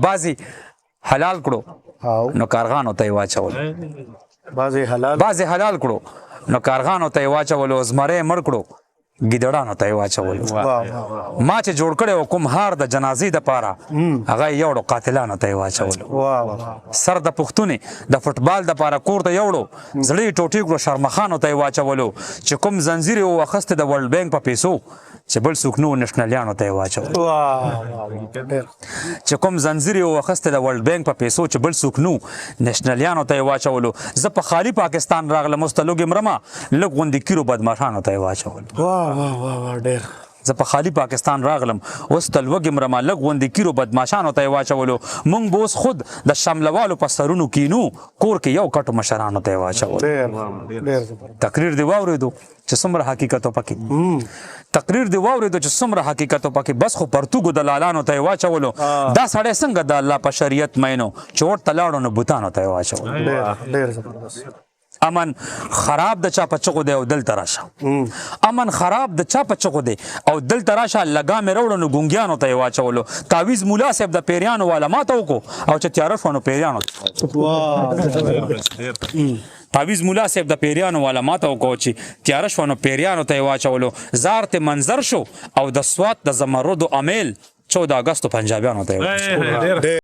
بازي حلال کړو نو کارغانو ته یې واچول بعضې حلال کړو نو کارغانو ته یې واچولو زمری مړ کړو ګیدړانو ته یې واچولو ما چې جوړ کړی و کوم هار د جنازې دپاره هغه یې یوړو قاتلانو ته یې واچولو سر د پښتونې د فټبال دپاره کور ته یوړو زړه یې ټوټې کړو شرمخانو ته یې واچولو چې کوم زنځیر یې واخیستی د ورلډ بینک په پیسو چې بل څوک نو نېشنلیانو ته یې واچولو چې کوم زنځیر یې واخیستی د ورلډ بینک په پیسو چې بل څوک نو نېشنلیانو ته یې واچولو زه په خالي پاکستان راغلم اوس ته لوږې مرمه لږ غوندې کیرو بدماشانو ته یې واچولو زه په خالي پاکستان راغلم اوس ته لوږې مرمه لږ غوندې کیرو بدماشانو ته یې واچولو موږ به اوس خود د شملوالو په سرونو کینو کور کې یو کټو مشرانو ته یې واچولو تقریر دې واورېدو چې څومره حقیقت و پکې تقریر دې واورېدو چې څومره حقیقت و پکې بس خو پرتوګو دلالانو ته یې واچولو دا سړی څنګه د الله په شریعت مینو چې اوټ ته لاړو نو بوتانو ته یې واچولو امن خراب د چا په چغو دی او دلته راشه امن خراب د چا په چغو دی او دلته راشه لګا مې راوړو نو ګونګیانو ته یې واچولو تعویض ملا صاحب د پیریانو والا ماته وکړو او چې تیاره شوه نو پیریانو تعویض ملا صاحب د پیریانو والا ماته وکړو چې تیاره شوه نو پیریانو ته یې واچولو زار ته منظر شو او د سوات د زمردو امیل 14 اګستو پنجابیانو ته یې واچولو